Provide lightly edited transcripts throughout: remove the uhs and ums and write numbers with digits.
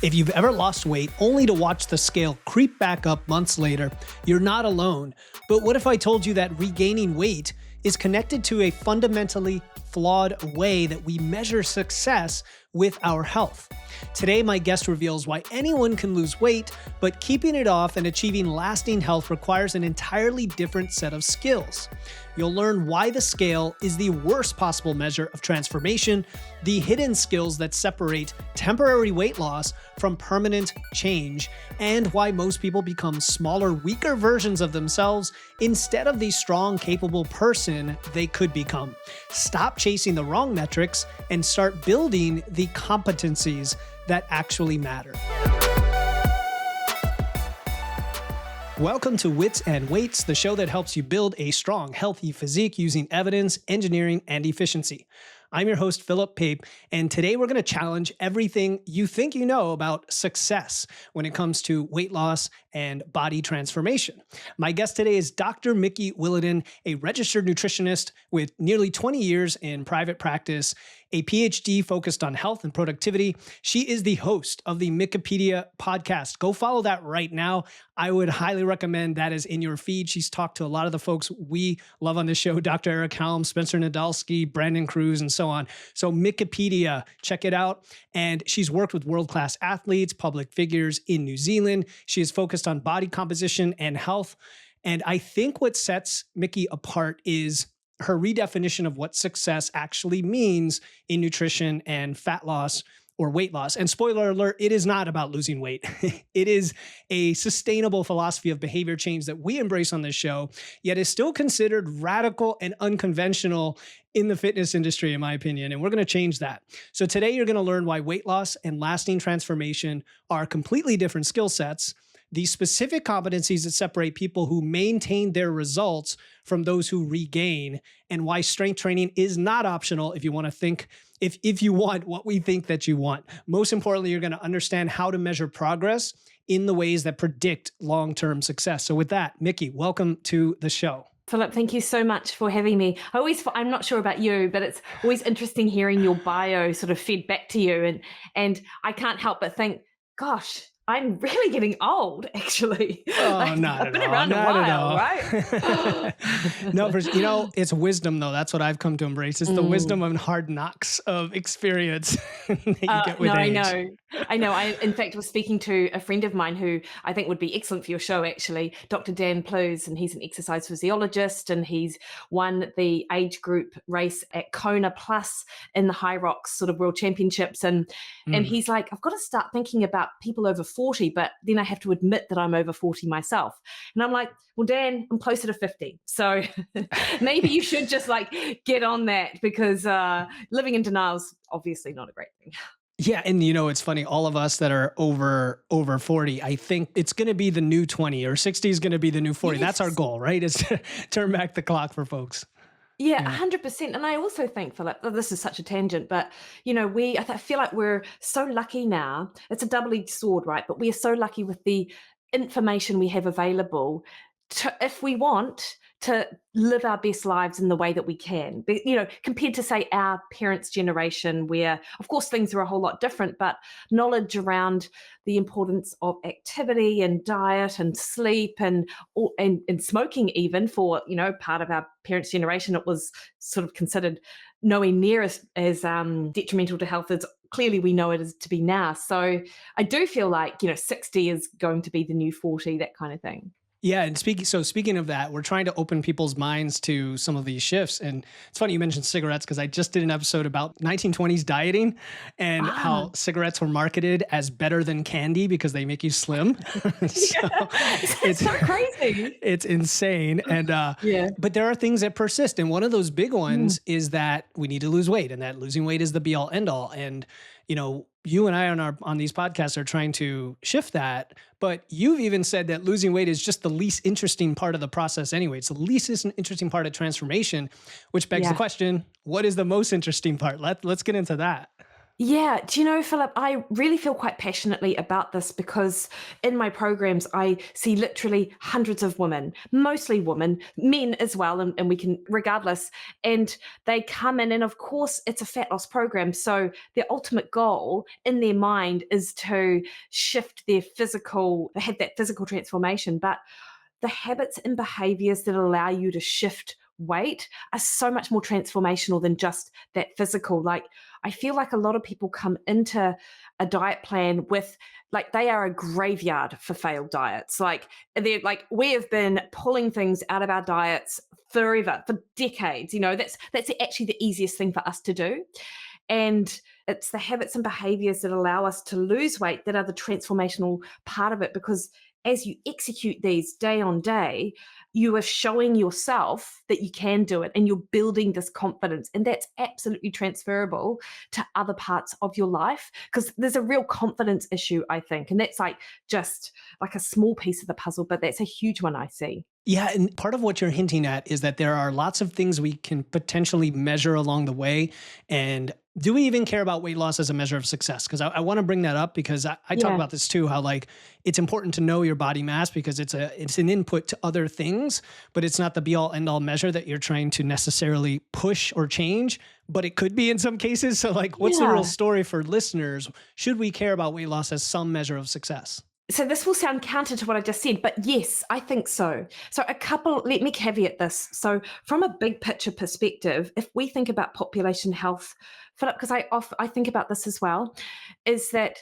If you've ever lost weight only to watch the scale creep back up months later, you're not alone. But what if I told you that regaining weight is connected to a fundamentally flawed way that we measure success with our health? Today, my guest reveals why anyone can lose weight, but keeping it off and achieving lasting health requires an entirely different set of skills. You'll learn why the scale is the worst possible measure of transformation, the hidden skills that separate temporary weight loss from permanent change, and why most people become smaller, weaker versions of themselves instead of the strong, capable person they could become. Stop chasing the wrong metrics and start building the competencies that actually matter. Welcome to Wits and Weights, the show that helps you build a strong, healthy physique using evidence, engineering, and efficiency. I'm your host, Philip Pape, and today we're going to challenge everything you think you know about success when it comes to weight loss and body transformation. My guest today is Dr. Mikki Williden, a registered nutritionist with nearly 20 years in private practice, a PhD focused on health and productivity. She is the host of the Mikkipedia Podcast. Go follow that right now. I would highly recommend that is in your feed. She's talked to a lot of the folks we love on the show, Dr. Eric Helm, Spencer Nadolsky, Brandon Cruz, and so on. So Mikkipedia, check it out. And she's worked with world-class athletes, public figures in New Zealand. She is focused on body composition and health. And I think what sets Mikki apart is her redefinition of what success actually means in nutrition and fat loss or weight loss. And spoiler alert, it is not about losing weight. It is a sustainable philosophy of behavior change that we embrace on this show, yet is still considered radical and unconventional in the fitness industry, in my opinion. And we're going to change that. So today you're going to learn why weight loss and lasting transformation are completely different skill sets, the specific competencies that separate people who maintain their results from those who regain, and why strength training is not optional if you want to think, if you want what we think that you want. Most importantly, you're going to understand how to measure progress in the ways that predict long-term success. So with that, Mikki, welcome to the show. Philip, thank you so much for having me. I'm not sure about you, but it's always interesting hearing your bio sort of fed back to you. And I can't help but think, gosh, I'm really getting old, actually. Oh, I've been around a while, right? No, it's wisdom, though. That's what I've come to embrace. It's the wisdom and hard knocks of experience that you get with age. I know. I, in fact, was speaking to a friend of mine who I think would be excellent for your show, actually, Dr. Dan Plews, and he's an exercise physiologist, and he's won the age group race at Kona Plus in the High Rocks sort of World Championships. And he's like, I've got to start thinking about people over 40, but then I have to admit that I'm over 40 myself. And I'm like, well, Dan, I'm closer to 50. So maybe you should just get on that, because living in denial is obviously not a great thing. Yeah. And it's funny, all of us that are over 40, I think it's going to be the new 20, or 60 is going to be the new 40. Yes. That's our goal, right? Is to turn back the clock for folks. Yeah, 100%. And I also think, Philip, this is such a tangent, but I feel like we're so lucky now. It's a double-edged sword, right? But we are so lucky with the information we have available if we want to live our best lives in the way that we can, compared to, say, our parents' generation, where, of course, things are a whole lot different, but knowledge around the importance of activity and diet and sleep and smoking, even for, part of our parents' generation, it was sort of considered nowhere near as detrimental to health as clearly we know it is to be now. So I do feel like, 60 is going to be the new 40, that kind of thing. Yeah. And speaking of that, we're trying to open people's minds to some of these shifts. And it's funny you mentioned cigarettes, because I just did an episode about 1920s dieting and how cigarettes were marketed as better than candy because they make you slim. It's so crazy. It's insane. And but there are things that persist. And one of those big ones is that we need to lose weight, and that losing weight is the be all end all. And you and I on these podcasts are trying to shift that, but you've even said that losing weight is just the least interesting part of the process anyway. It's the least interesting part of transformation, which begs the question, what is the most interesting part? Let's get into that. Yeah, do you know, Philip, I really feel quite passionately about this because in my programs, I see literally hundreds of women, mostly women, men as well, and we can, regardless. And they come in, and of course, it's a fat loss program. So their ultimate goal in their mind is to shift their physical, have that physical transformation. But the habits and behaviors that allow you to shift weight are so much more transformational than just that physical. Like, I feel like a lot of people come into a diet plan with, like, they are a graveyard for failed diets. Like, they're like, we have been pulling things out of our diets forever, for decades. That's actually the easiest thing for us to do. And it's the habits and behaviors that allow us to lose weight that are the transformational part of it, because as you execute these day on day, you are showing yourself that you can do it, and you're building this confidence. And that's absolutely transferable to other parts of your life, because there's a real confidence issue, I think. And that's like just like a small piece of the puzzle, but that's a huge one I see. Yeah, and part of what you're hinting at is that there are lots of things we can potentially measure along the way. And do we even care about weight loss as a measure of success? Because I want to bring that up because I talk Yeah. about this too, how like it's important to know your body mass because it's an input to other things, but it's not the be all end all measure that you're trying to necessarily push or change, but it could be in some cases. So like, what's the real Yeah. story for listeners? Should we care about weight loss as some measure of success? So this will sound counter to what I just said, but yes, I think so. So let me caveat this. So from a big picture perspective, if we think about population health, Philip, because I think about this as well, is that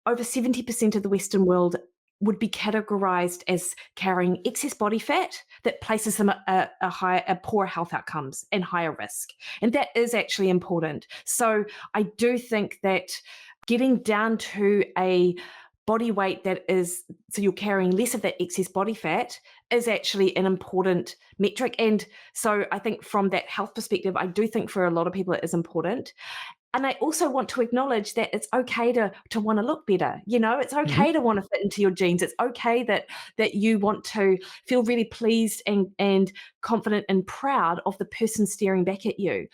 over 70% of the Western world would be categorized as carrying excess body fat that places them at a poor health outcomes and higher risk. And that is actually important. So I do think that getting down to a body weight that is, so you're carrying less of that excess body fat, is actually an important metric. And so I think from that health perspective, I do think for a lot of people it is important. And I also want to acknowledge that it's okay to want to look better. It's Mhm. okay to want to fit into your jeans. It's okay that you want to feel really pleased and confident and proud of the person staring back at you.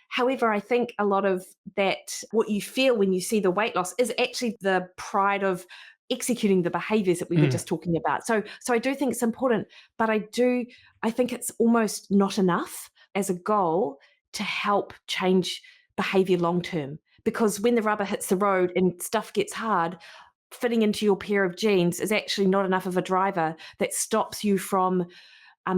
However, I think a lot of that, what you feel when you see the weight loss, is actually the pride of executing the behaviors that we were Mm. just talking about. So I do think it's important, but I think it's almost not enough as a goal to help change behavior long term. Because when the rubber hits the road and stuff gets hard, fitting into your pair of jeans is actually not enough of a driver that stops you from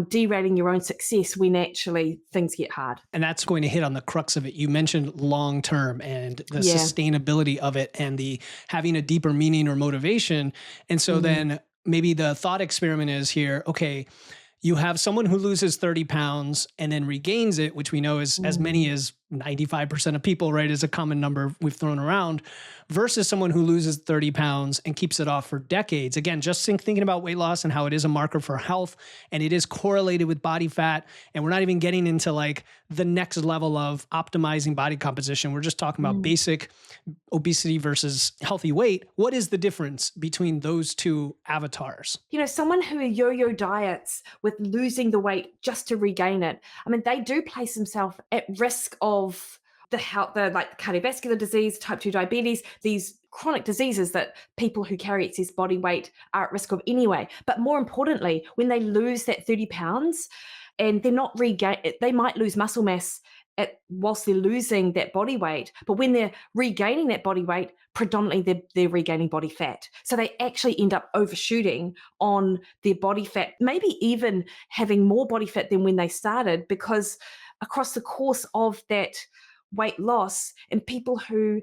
derailing your own success when actually things get hard. And that's going to hit on the crux of it. You mentioned long term and the Yeah. sustainability of it and the having a deeper meaning or motivation. And so Mm. then maybe the thought experiment is here, okay, you have someone who loses 30 pounds and then regains it, which we know is as many Mm. as 95% of people, right, is a common number we've thrown around, versus someone who loses 30 pounds and keeps it off for decades. Again, just thinking about weight loss and how it is a marker for health and it is correlated with body fat. And we're not even getting into like the next level of optimizing body composition. We're just talking about Mm. basic obesity versus healthy weight. What is the difference between those two avatars? Someone who yo-yo diets with losing the weight just to regain it, I mean, they do place themselves at risk of the health, the like cardiovascular disease, type 2 diabetes, these chronic diseases that people who carry excess body weight are at risk of anyway. But more importantly, when they lose that 30 pounds and they're not regain, they might lose muscle mass whilst they're losing that body weight. But when they're regaining that body weight, predominantly they're regaining body fat. So they actually end up overshooting on their body fat, maybe even having more body fat than when they started, because across the course of that weight loss, and people who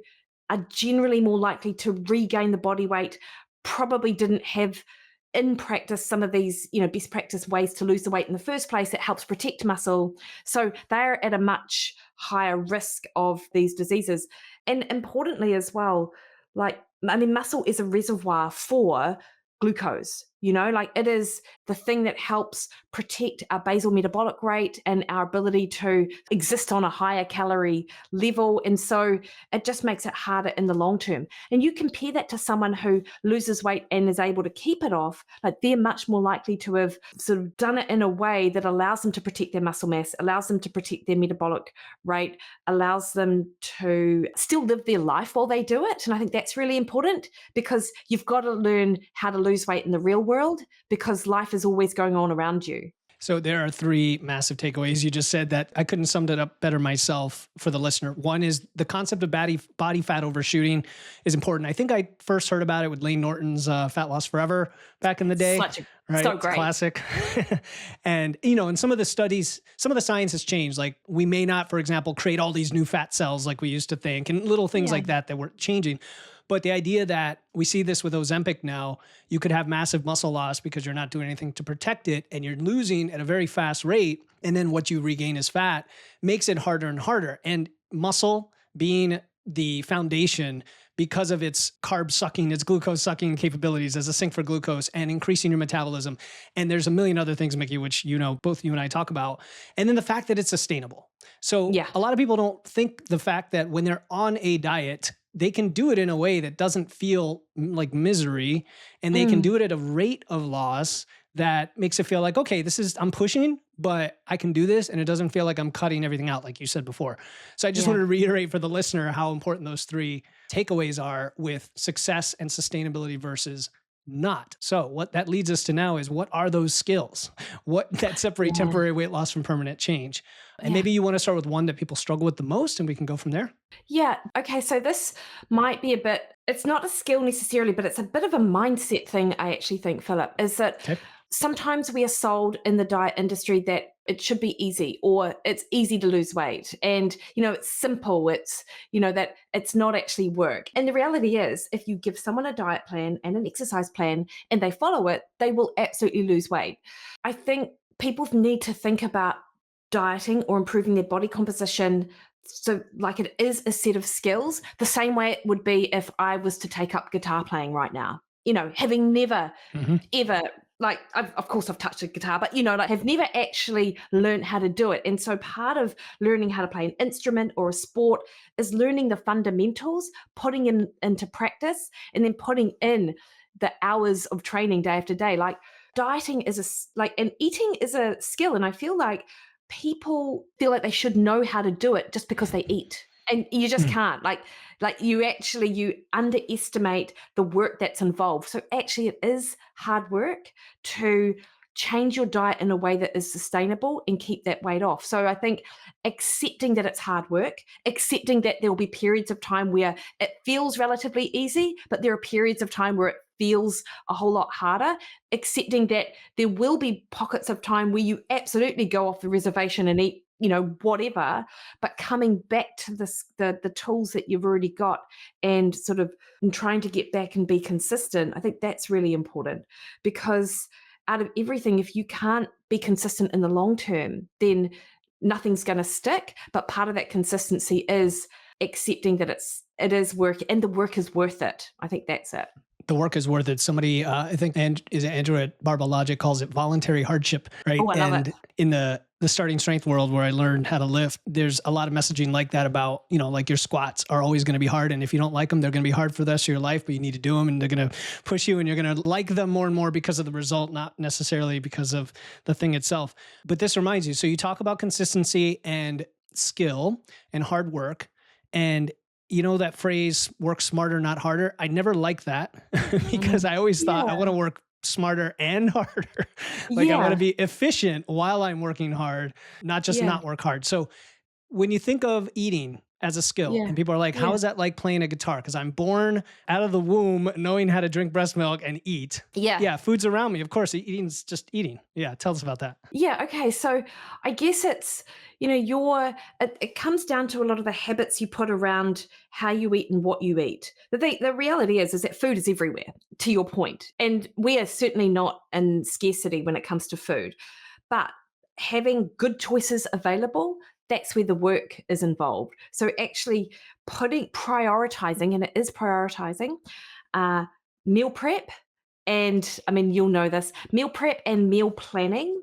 are generally more likely to regain the body weight probably didn't have in practice some of these best practice ways to lose the weight in the first place that helps protect muscle, so they're at a much higher risk of these diseases. And importantly as well, like, I mean, muscle is a reservoir for glucose. Like it is the thing that helps protect our basal metabolic rate and our ability to exist on a higher calorie level. And so it just makes it harder in the long term. And you compare that to someone who loses weight and is able to keep it off, like they're much more likely to have sort of done it in a way that allows them to protect their muscle mass, allows them to protect their metabolic rate, allows them to still live their life while they do it. And I think that's really important because you've got to learn how to lose weight in the real world because life is always going on around you. So there are three massive takeaways you just said that I couldn't sum it up better myself for the listener. One is the concept of body fat overshooting is important. I think I first heard about it with Layne Norton's Fat Loss Forever back in the day. Right? So It's great. classic. And, in some of the studies, some of the science has changed. Like we may not, for example, create all these new fat cells like we used to think and little things Yeah. like that were changing. But the idea that we see this with Ozempic now, you could have massive muscle loss because you're not doing anything to protect it and you're losing at a very fast rate. And then what you regain is fat makes it harder and harder. And muscle being the foundation because of its carb sucking, its glucose sucking capabilities as a sink for glucose and increasing your metabolism. And there's a million other things, Mikki, which, both you and I talk about. And then the fact that it's sustainable. So Yeah. a lot of people don't think the fact that when they're on a diet, they can do it in a way that doesn't feel like misery and they can do it at a rate of loss that makes it feel like, okay, I'm pushing, but I can do this. And it doesn't feel like I'm cutting everything out, like you said before. So I just wanted to reiterate for the listener how important those three takeaways are with success and sustainability versus not. So what that leads us to now is what are those skills? What that separate temporary weight loss from permanent change? And maybe you want to start with one that people struggle with the most and we can go from there. Yeah. Okay. So this might be it's not a skill necessarily, but it's a bit of a mindset thing, I actually think, Philip, is that Okay. sometimes we are sold in the diet industry that it should be easy or it's easy to lose weight. And, it's simple. That it's not actually work. And the reality is, if you give someone a diet plan and an exercise plan and they follow it, they will absolutely lose weight. I think people need to think about dieting or improving their body composition so like it is a set of skills the same way it would be if I was to take up guitar playing right now, having never Mhm. ever like of course I've touched a guitar, but like have never actually learned how to do it. And so part of learning how to play an instrument or a sport is learning the fundamentals, putting into practice, and then putting in the hours of training day after day. Like dieting is and eating is a skill, and I feel like people feel like they should know how to do it just because they eat, and you just can't. Like you underestimate the work that's involved. So actually it is hard work to change your diet in a way that is sustainable and keep that weight off. So I think accepting that it's hard work, accepting that there will be periods of time where it feels relatively easy, but there are periods of time where it feels a whole lot harder, accepting that there will be pockets of time where you absolutely go off the reservation and eat, whatever, but coming back to the tools that you've already got and sort of trying to get back and be consistent. I think that's really important because out of everything, if you can't be consistent in the long term, then nothing's going to stick. But part of that consistency is accepting that it is work and the work is worth it. I think that's it. The work is worth it. Somebody, I think, is Andrew at Barbell Logic calls it voluntary hardship, right? Oh, I love And it. in the starting strength world where I learned how to lift, there's a lot of messaging like that about, like your squats are always going to be hard. And if you don't like them, they're going to be hard for the rest of your life, but you need to do them and they're going to push you and you're going to like them more and more because of the result, not necessarily because of the thing itself. But this reminds you, so you talk about consistency and skill and hard work. And that phrase, work smarter, not harder. I never liked that because I always thought I want to work smarter and harder. Like I want to be efficient while I'm working hard, not just not work hard. So when you think of eating as a skill and people are like, how is that like playing a guitar? Because I'm born out of the womb knowing how to drink breast milk and eat. Yeah. Food's around me. Of course, eating's just eating. Yeah. Tell us about that. Yeah. Okay. So I guess it's, it comes down to a lot of the habits you put around how you eat and what you eat. The reality is that food is everywhere, to your point. And we are certainly not in scarcity when it comes to food. But having good choices available, that's where the work is involved. So actually prioritizing, and it is prioritizing, meal prep, and I mean, you'll know this, meal prep and meal planning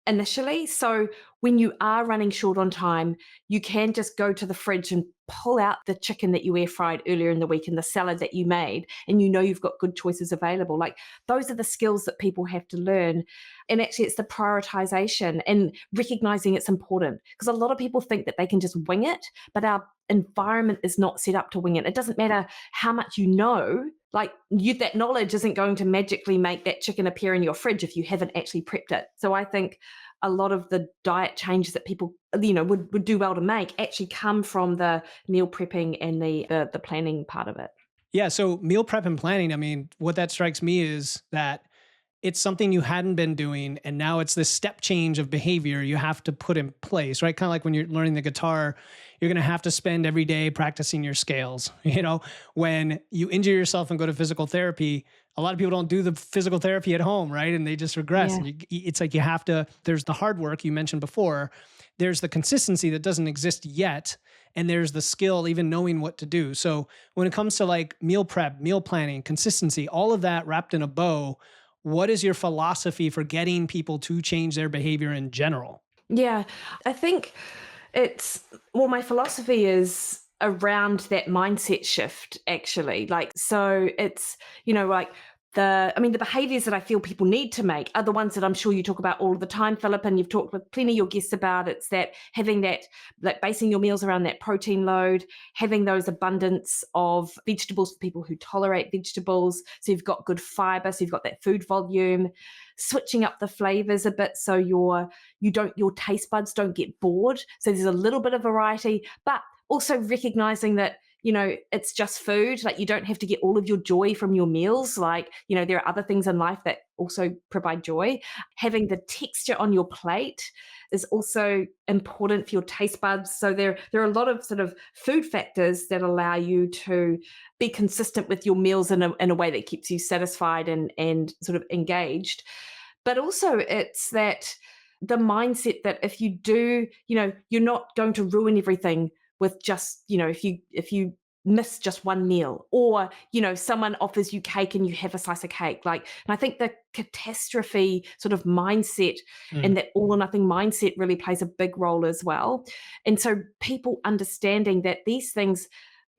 initially. So when you are running short on time, you can just go to the fridge and pull out the chicken that you air fried earlier in the week and the salad that you made, and you know you've got good choices available. Like, those are the skills that people have to learn. And actually, it's the prioritization and recognizing it's important, because a lot of people think that they can just wing it, but our environment is not set up to wing it. It doesn't matter how much you know. Like, that knowledge isn't going to magically make that chicken appear in your fridge if you haven't actually prepped it. So I think a lot of the diet changes that people, would do well to make actually come from the meal prepping and the planning part of it. Yeah. So meal prep and planning, I mean, what that strikes me is that it's something you hadn't been doing, and now it's this step change of behavior you have to put in place, right? Kind of like when you're learning the guitar, you're going to have to spend every day practicing your scales. When you injure yourself and go to physical therapy, a lot of people don't do the physical therapy at home, right? And they just regress. Yeah. And it's like you have to, there's the hard work you mentioned before, there's the consistency that doesn't exist yet, and there's the skill, even knowing what to do. So when it comes to like meal prep, meal planning, consistency, all of that wrapped in a bow, what is your philosophy for getting people to change their behavior in general? Yeah, I think my philosophy is around that mindset shift, actually. Like, so it's, like, the behaviors that I feel people need to make are the ones that I'm sure you talk about all the time, Philip, and you've talked with plenty of your guests about. It's that having that, like, basing your meals around that protein load, having those abundance of vegetables for people who tolerate vegetables. So you've got good fiber, so you've got that food volume, switching up the flavors a bit so your taste buds don't get bored. So there's a little bit of variety, but also recognizing that it's just food. Like, you don't have to get all of your joy from your meals. Like, there are other things in life that also provide joy. Having the texture on your plate is also important for your taste buds. So there are a lot of sort of food factors that allow you to be consistent with your meals in a way that keeps you satisfied and sort of engaged. But also, it's that the mindset that if you do, you're not going to ruin everything with just, if you miss just one meal, or someone offers you cake and you have a slice of cake. Like, and I think the catastrophe sort of mindset Mm. and that all or nothing mindset really plays a big role as well. And so people understanding that these things,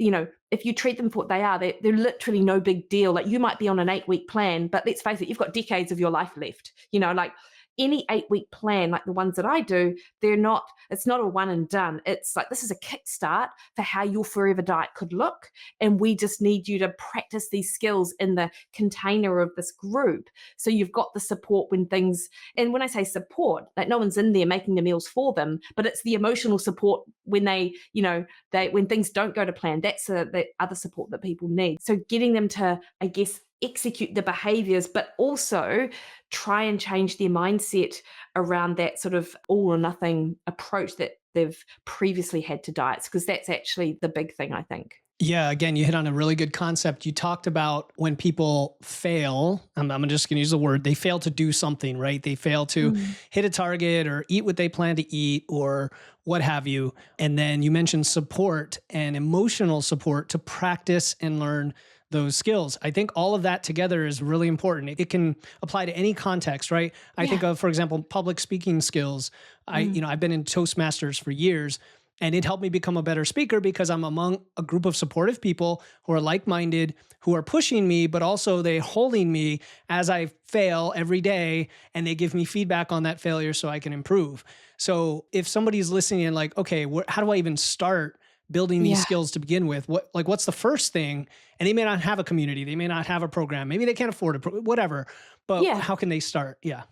if you treat them for what they are, they're literally no big deal. Like, you might be on an 8-week plan, but let's face it, you've got decades of your life left. Like, any 8-week plan, like the ones that I do, it's not a one and done. It's like, this is a kickstart for how your forever diet could look. And we just need you to practice these skills in the container of this group. So you've got the support and when I say support, like, no one's in there making the meals for them, but it's the emotional support when when things don't go to plan. That's the other support that people need. So getting them to, I guess, execute the behaviors, but also try and change their mindset around that sort of all or nothing approach that they've previously had to diets, because that's actually the big thing, I think. Yeah, again, you hit on a really good concept. You talked about when people fail, I'm just going to use the word, they fail to do something, right? They fail to hit a target or eat what they plan to eat or what have you. And then you mentioned support and emotional support to practice and learn those skills. I think all of that together is really important. It can apply to any context, right? I think of, for example, public speaking skills. I've been in Toastmasters for years, and it helped me become a better speaker because I'm among a group of supportive people who are like-minded, who are pushing me, but also they holding me as I fail every day, and they give me feedback on that failure so I can improve. So if somebody's listening and like, okay, how do I even start building these skills to begin with? What's the first thing? And they may not have a community. They may not have a program. Maybe they can't afford it, whatever. But Yeah. how can they start? Yeah.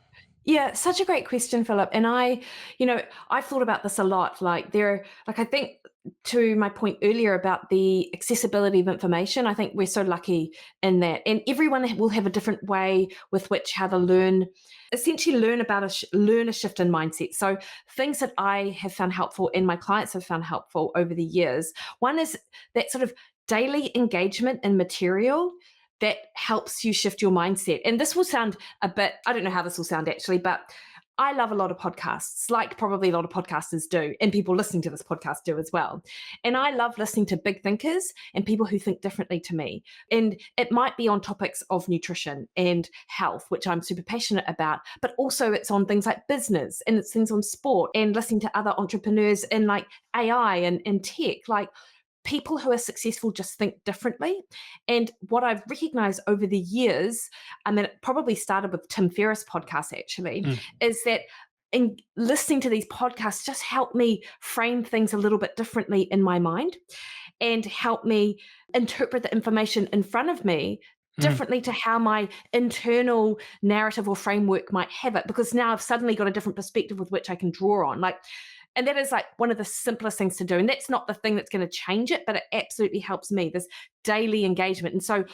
Yeah, such a great question, Philip. And I've thought about this a lot. Like, I think, to my point earlier about the accessibility of information, I think we're so lucky in that. And everyone will have a different way with which how to essentially learn a shift in mindset. So things that I have found helpful and my clients have found helpful over the years. One is that sort of daily engagement in material that helps you shift your mindset. And this will sound I don't know how this will sound actually, but I love a lot of podcasts, like probably a lot of podcasters do, and people listening to this podcast do as well. And I love listening to big thinkers and people who think differently to me. And it might be on topics of nutrition and health, which I'm super passionate about, but also it's on things like business, and it's things on sport, and listening to other entrepreneurs in like AI and tech. Like, people who are successful just think differently. And what I've recognized over the years, I mean, it probably started with Tim Ferriss' podcast actually, Mm. is that in listening to these podcasts just helped me frame things a little bit differently in my mind, and help me interpret the information in front of me Mm. differently to how my internal narrative or framework might have it, because now I've suddenly got a different perspective with which I can draw on. Like, and that is like one of the simplest things to do. And that's not the thing that's going to change it, but it absolutely helps me, this daily engagement. And so,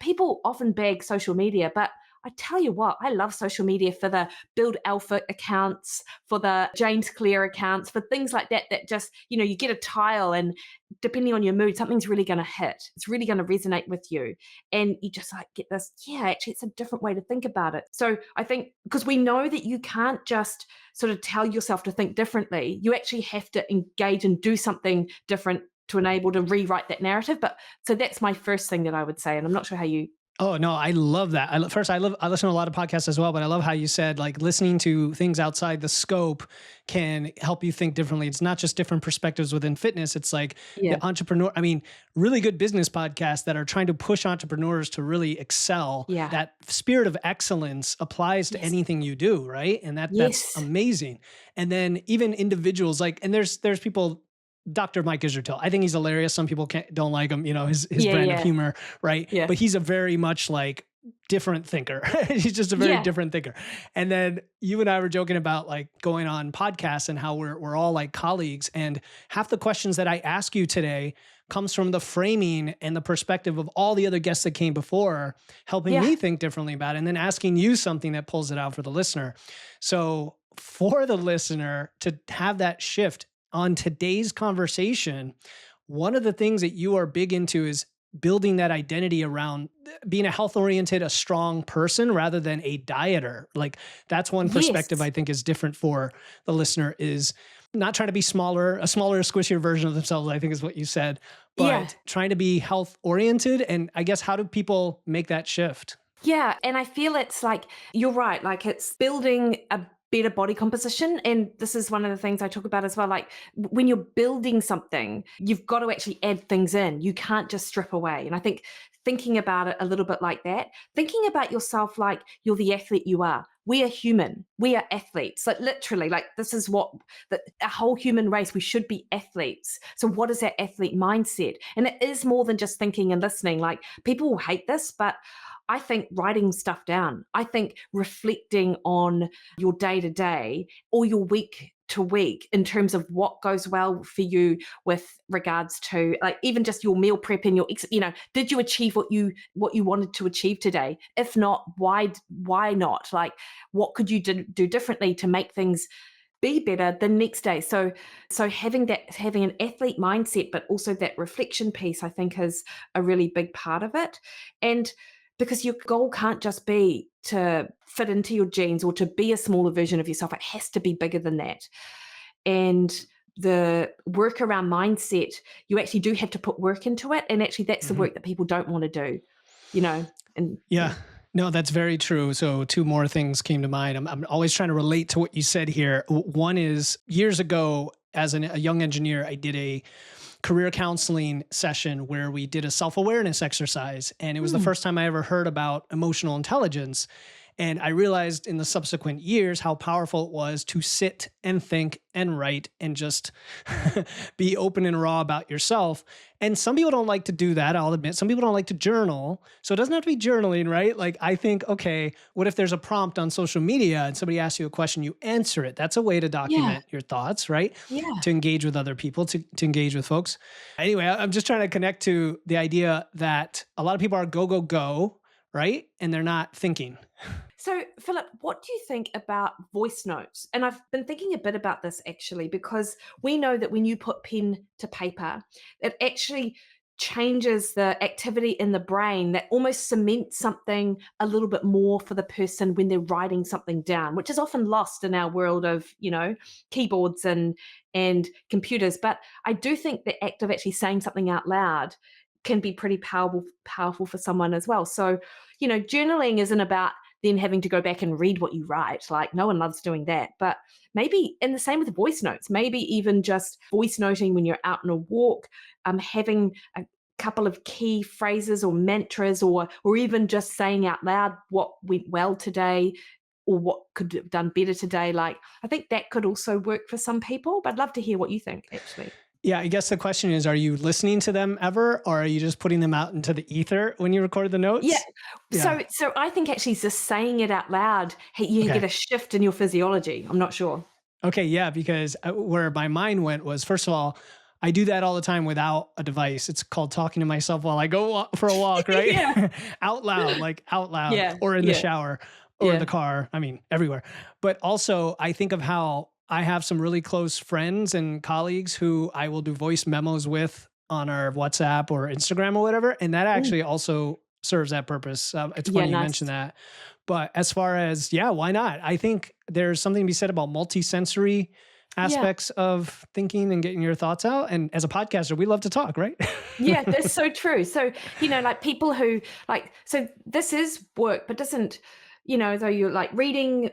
people often bag social media, but I tell you what, I love social media for the Build Alpha accounts, for the James Clear accounts, for things like that, that just, you get a tile, and depending on your mood, something's really going to hit. It's really going to resonate with you. And you just like get this, yeah, actually, it's a different way to think about it. So I think, because we know that you can't just sort of tell yourself to think differently, you actually have to engage and do something different to enable to rewrite that narrative. But so that's my first thing that I would say. And I'm not sure how you. Oh no, I love that. I listen to a lot of podcasts as well, but I love how you said like listening to things outside the scope can help you think differently. It's not just different perspectives within fitness. It's like Yeah. the entrepreneur. I mean, really good business podcasts that are trying to push entrepreneurs to really excel. Yeah. That spirit of excellence applies to Yes. anything you do, right? And that's Yes. amazing. And then even individuals like, and there's people. Dr. Mike Israel. I think he's hilarious. Some people don't like him, his Yeah, brand of yeah. humor, right? Yeah. But he's a very much like different thinker. He's just a very Yeah. different thinker. And then you and I were joking about like going on podcasts and how we're all like colleagues. And half the questions that I ask you today comes from the framing and the perspective of all the other guests that came before, helping Yeah. me think differently about it, and then asking you something that pulls it out for the listener. So for the listener to have that shift on today's conversation, one of the things that you are big into is building that identity around being a health-oriented, a strong person rather than a dieter. Like that's one perspective Yes. I think is different for the listener, is not trying to be smaller, squishier version of themselves, I think is what you said, but Yeah. trying to be health-oriented. And I guess, how do people make that shift? Yeah. And I feel it's like, you're right. Like, it's building a better body composition. And this is one of the things I talk about as well. Like, when you're building something, you've got to actually add things in. You can't just strip away. And I think thinking about it a little bit like that, thinking about yourself like you're the athlete you are. We are human. We are athletes. Like, literally, like, this is what a whole human race, we should be athletes. So what is that athlete mindset? And it is more than just thinking and listening. Like, people will hate this, but I think writing stuff down, I think reflecting on your day to day or your week to week in terms of what goes well for you with regards to like even just your meal prep and your, did you achieve what you wanted to achieve today? If not, why not? Like, what could you do differently to make things be better the next day? So having an athlete mindset, but also that reflection piece, I think is a really big part of it. And because your goal can't just be to fit into your genes or to be a smaller version of yourself. It has to be bigger than that. And the work around mindset, you actually do have to put work into it. And actually that's the work that people don't want to do, and Yeah. No, that's very true. So two more things came to mind. I'm always trying to relate to what you said here. One is, years ago, as a young engineer, I did a career counseling session where we did a self-awareness exercise. And it was the first time I ever heard about emotional intelligence. And I realized in the subsequent years how powerful it was to sit and think and write and just be open and raw about yourself. And some people don't like to do that, I'll admit. Some people don't like to journal. So it doesn't have to be journaling, right? Like, I think, okay, what if there's a prompt on social media and somebody asks you a question, you answer it? That's a way to document your thoughts, right? Yeah. To engage with other people, to engage with folks. Anyway, I'm just trying to connect to the idea that a lot of people are go, go, go, right? And they're not thinking. So, Philip, what do you think about voice notes? And I've been thinking a bit about this actually, because we know that when you put pen to paper, it actually changes the activity in the brain that almost cements something a little bit more for the person when they're writing something down, which is often lost in our world of, keyboards and computers. But I do think the act of actually saying something out loud can be pretty powerful for someone as well. So, journaling isn't about then having to go back and read what you write. Like, no one loves doing that. But maybe, and the same with voice notes, maybe even just voice noting when you're out on a walk, having a couple of key phrases or mantras, or even just saying out loud what went well today or what could have done better today. Like, I think that could also work for some people, but I'd love to hear what you think, actually. Yeah, I guess the question is, are you listening to them ever, or are you just putting them out into the ether when you record the Yeah. notes? Yeah. So I think actually just saying it out loud, hey, you Okay. get a shift in your physiology. I'm not sure. Okay. Yeah. Because where my mind went was, first of all, I do that all the time without a device. It's called talking to myself while I go for a walk, right? Yeah. Out loud, like out loud, Yeah. or in the Yeah. shower or the Yeah. car. I mean, everywhere. But also, I think of how I have some really close friends and colleagues who I will do voice memos with on our WhatsApp or Instagram or whatever. And that Mm. actually also serves that purpose. It's Yeah, funny you nice. mentioned that. But as far as, yeah, why not? I think there's something to be said about multisensory Yeah. aspects of thinking and getting your thoughts out. And as a podcaster, we love to talk, right? Yeah, that's so true. So, like people who so this is work, but doesn't, though you're like reading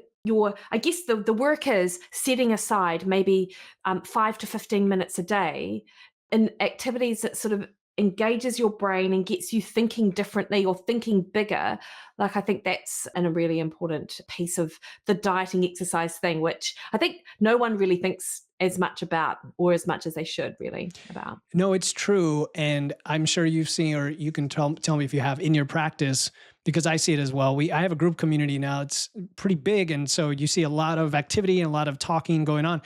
I guess the work is setting aside maybe 5 to 15 minutes a day in activities that sort of engages your brain and gets you thinking differently or thinking bigger. Like, I think that's a really important piece of the dieting exercise thing, which I think no one really thinks as much about, or as much as they should really about. No, it's true. And I'm sure you've seen, or you can tell me if you have in your practice, because I see it as well. I have a group community now. It's pretty big. And so you see a lot of activity and a lot of talking going on.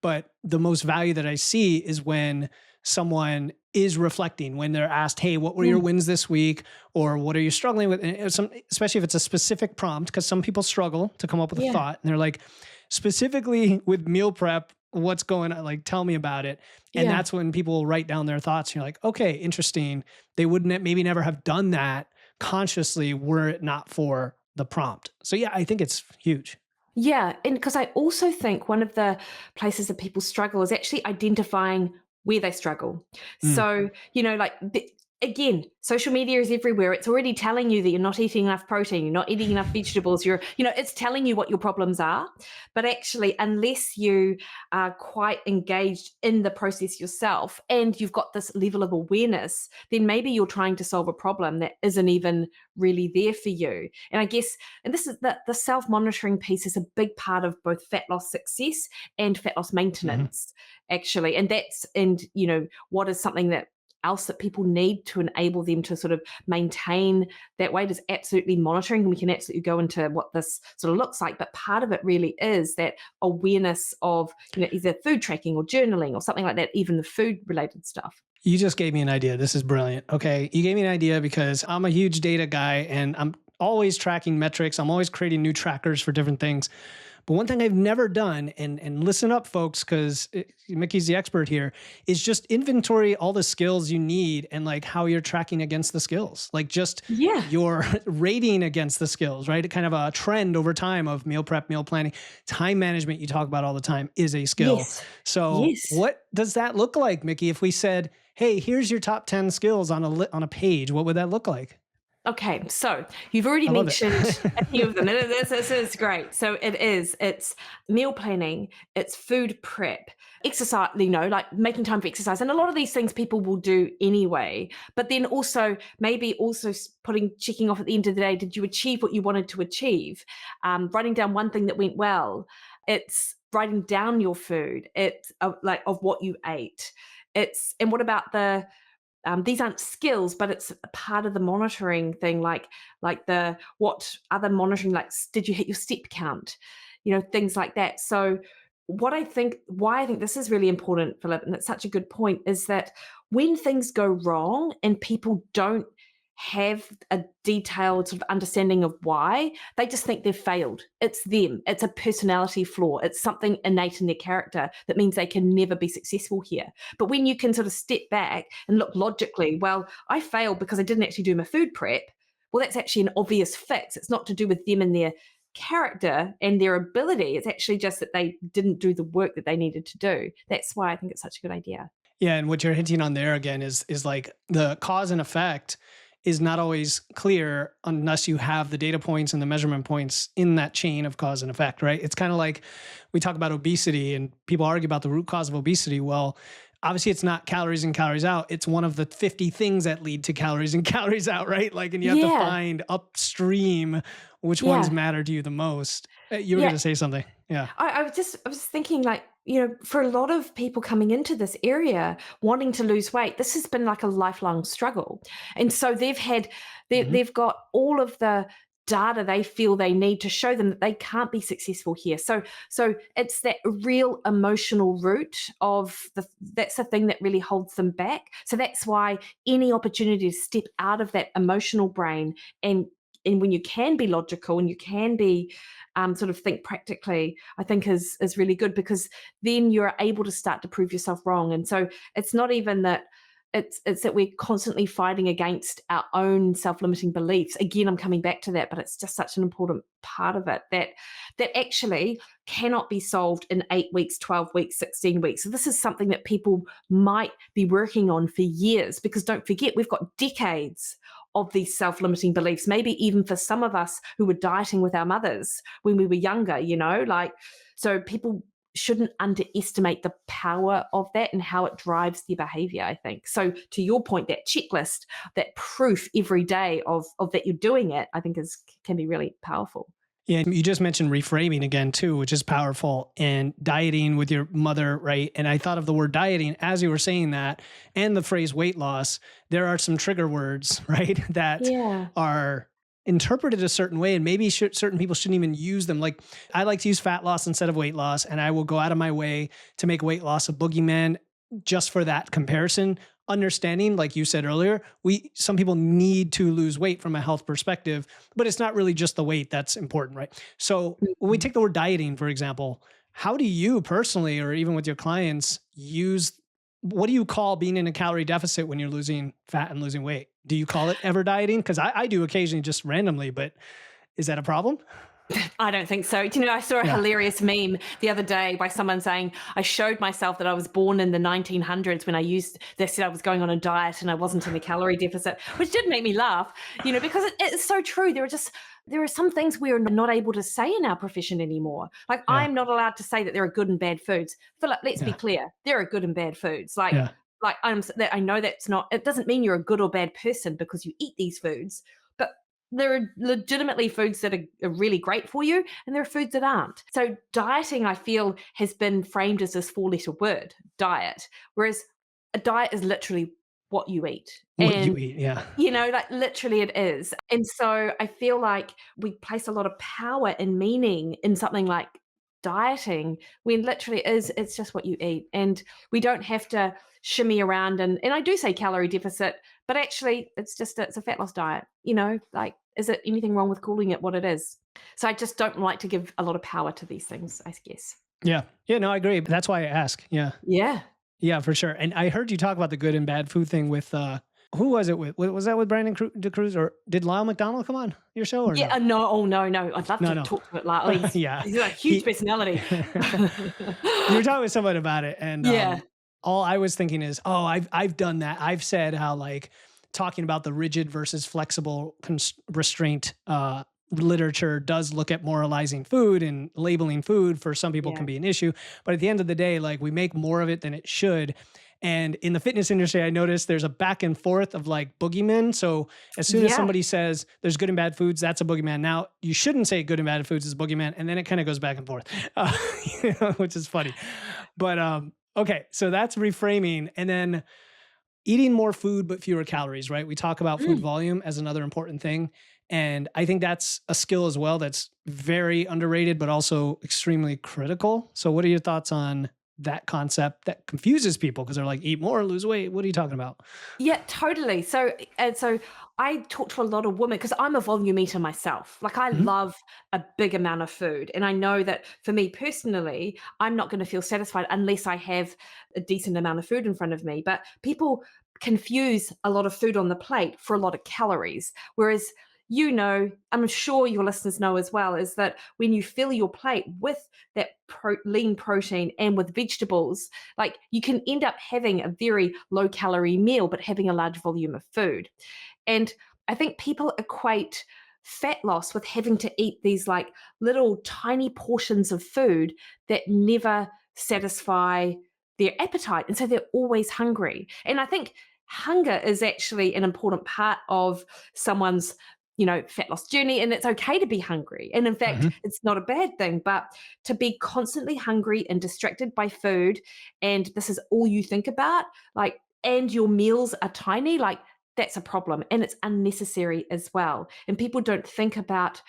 But the most value that I see is when someone is reflecting, when they're asked, hey, what were your Mm. wins this week? Or what are you struggling with? And especially if it's a specific prompt, because some people struggle to come up with a Yeah. thought. And they're like, specifically with meal prep, what's going on? Like, tell me about it. And Yeah. that's when people write down their thoughts. And you're like, okay, interesting. They wouldn't maybe never have done that consciously were it not for the prompt. So yeah, I think it's huge. Yeah, and because I also think one of the places that people struggle is actually identifying where they struggle. Mm. So, again, social media is everywhere. It's already telling you that you're not eating enough protein, you're not eating enough vegetables, it's telling you what your problems are. But actually, unless you are quite engaged in the process yourself and you've got this level of awareness, then maybe you're trying to solve a problem that isn't even really there for you. And I guess, and this is the self-monitoring piece is a big part of both fat loss success and fat loss Mhm. maintenance, actually. What is something that else that people need to enable them to sort of maintain that weight is absolutely monitoring. And we can absolutely go into what this sort of looks like. But part of it really is that awareness of, either food tracking or journaling or something like that, even the food related stuff. You just gave me an idea. This is brilliant. Okay. You gave me an idea because I'm a huge data guy and I'm always tracking metrics. I'm always creating new trackers for different things. But one thing I've never done, and listen up, folks, because Mikki's the expert here, is just inventory all the skills you need and like how you're tracking against the skills, like just Yeah. your rating against the skills, right? Kind of a trend over time of meal prep, meal planning, time management you talk about all the time is a skill. Yes. So Yes. what does that look like, Mikki? If we said, hey, here's your top 10 skills on a page, what would that look like? Okay, so you've already I love it. mentioned a few of them. And this is great. So it's meal planning, it's food prep, exercise, like making time for exercise. And a lot of these things people will do anyway. But then also maybe also checking off at the end of the day, did you achieve what you wanted to achieve? Writing down one thing that went well. It's writing down your food. It's of what you ate. And what about these aren't skills, but it's a part of the monitoring thing, like the what other monitoring, like did you hit your step count, things like that. So why I think this is really important, Philip, and it's such a good point, is that when things go wrong and people don't have a detailed sort of understanding of why. They just think they've failed. It's them. It's a personality flaw. It's something innate in their character that means they can never be successful here. But when you can sort of step back and look logically, well, I failed because I didn't actually do my food prep. Well, that's actually an obvious fix. It's not to do with them and their character and their ability. It's actually just that they didn't do the work that they needed to do. That's why I think it's such a good idea. Yeah, and what you're hinting on there again is like the cause and effect is not always clear unless you have the data points and the measurement points in that chain of cause and effect, right? It's kind of like we talk about obesity and people argue about the root cause of obesity. Well, obviously it's not calories in, calories out. It's one of the 50 things that lead to calories in, calories out, right? Like, and you have to Yeah. find upstream which ones Yeah. matter to you the most. You were going Yeah. to say something. Yeah. I was thinking like, for a lot of people coming into this area wanting to lose weight, this has been like a lifelong struggle. And so Mhm. they've got all of the data they feel they need to show them that they can't be successful here. So it's that real emotional root of that's the thing that really holds them back. So that's why any opportunity to step out of that emotional brain and when you can be logical and you can be sort of think practically, I think is really good because then you're able to start to prove yourself wrong. And so it's not even that it's that we're constantly fighting against our own self-limiting beliefs. Again, I'm coming back to that, but it's just such an important part of it that actually cannot be solved in 8 weeks, 12 weeks, 16 weeks. So this is something that people might be working on for years because don't forget, we've got decades of these self-limiting beliefs, maybe even for some of us who were dieting with our mothers when we were younger, like so people shouldn't underestimate the power of that and how it drives their behavior, I think. So to your point, that checklist, that proof every day of that you're doing it, I think can be really powerful. Yeah, you just mentioned reframing again too, which is powerful, and dieting with your mother, right? And I thought of the word dieting as you were saying that, and the phrase weight loss. There are some trigger words, right, that Yeah. are interpreted a certain way, and maybe certain people shouldn't even use them. Like I like to use fat loss instead of weight loss, and I will go out of my way to make weight loss a boogeyman just for that comparison. Understanding, like you said earlier, some people need to lose weight from a health perspective, but it's not really just the weight that's important, right? So when we Mhm. take the word dieting, for example, how do you personally, or even with your clients, use what do you call being in a calorie deficit when you're losing fat and losing weight? Do you call it ever dieting? Because I do occasionally just randomly, but is that a problem? I don't think so. I saw a Yeah. hilarious meme the other day by someone saying, I showed myself that I was born in the 1900s when they said I was going on a diet and I wasn't in a calorie deficit, which did make me laugh, because it's so true. There are some things we are not able to say in our profession anymore. Like Yeah. I'm not allowed to say that there are good and bad foods. Philip, let's be Yeah. clear. There are good and bad foods. Yeah. I know that's not, it doesn't mean you're a good or bad person because you eat these foods, but there are legitimately foods that are really great for you, and there are foods that aren't. So dieting, I feel, has been framed as this four-letter word, diet, whereas a diet is literally what you eat. What you And eat. Yeah. like literally it is. And so I feel like we place a lot of power and meaning in something like dieting when literally it's just what you eat. And we don't have to shimmy around and I do say calorie deficit, but actually it's a fat loss diet, like is it anything wrong with calling it what it is? So I just don't like to give a lot of power to these things, I guess. Yeah. Yeah. No, I agree. That's why I ask. Yeah. Yeah. Yeah, for sure. And I heard you talk about the good and bad food thing with who was it with? Was that with Brandon DeCruz, or did Lyle McDonald come on your show or Yeah. no? No. Oh no. I'd love No, to no. talk to it like Yeah. he's a huge He personality. You were talking with someone about it, and Yeah. all I was thinking is, oh, I've done that. I've said how like talking about the rigid versus flexible restraint literature does look at moralizing food, and labeling food for some people Yeah. can be an issue. But at the end of the day, like we make more of it than it should. And in the fitness industry, I noticed there's a back and forth of like boogeymen. So as soon as Yeah. somebody says there's good and bad foods, that's a boogeyman. Now you shouldn't say good and bad foods is a boogeyman, and then it kind of goes back and forth, uh, which is funny. But okay, so that's reframing, and then eating more food but fewer calories, right? We talk about food Mm. volume as another important thing, and I think that's a skill as well that's very underrated, but also extremely critical. So, what are your thoughts on that concept that confuses people because they're like, eat more, lose weight. What are you talking about? Yeah, totally. So I talk to a lot of women because I'm a volume eater myself. Like I Mhm. love a big amount of food. And I know that for me personally, I'm not going to feel satisfied unless I have a decent amount of food in front of me. But people confuse a lot of food on the plate for a lot of calories. Whereas I'm sure your listeners know as well, is that when you fill your plate with that lean protein and with vegetables, like you can end up having a very low calorie meal, but having a large volume of food. And I think people equate fat loss with having to eat these like little tiny portions of food that never satisfy their appetite. And so they're always hungry. And I think hunger is actually an important part of someone's fat loss journey, and it's okay to be hungry, and in fact Mhm. it's not a bad thing. But to be constantly hungry and distracted by food, and this is all you think about, like, and your meals are tiny, like, that's a problem, and it's unnecessary as well. And people don't think about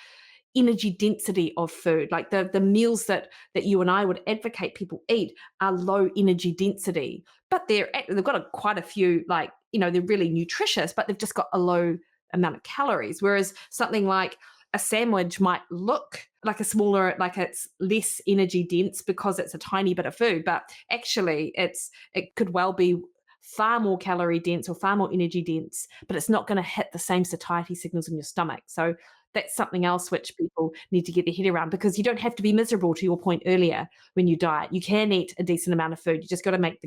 energy density of food. Like the meals that you and I would advocate people eat are low energy density, but they've got quite a few, like, they're really nutritious, but they've just got a low amount of calories. Whereas something like a sandwich might look like a smaller, like it's less energy dense because it's a tiny bit of food, but actually it could well be far more calorie dense or far more energy dense, but it's not going to hit the same satiety signals in your stomach. So that's something else which people need to get their head around, because you don't have to be miserable, to your point earlier. When you diet, you can eat a decent amount of food. You just got to make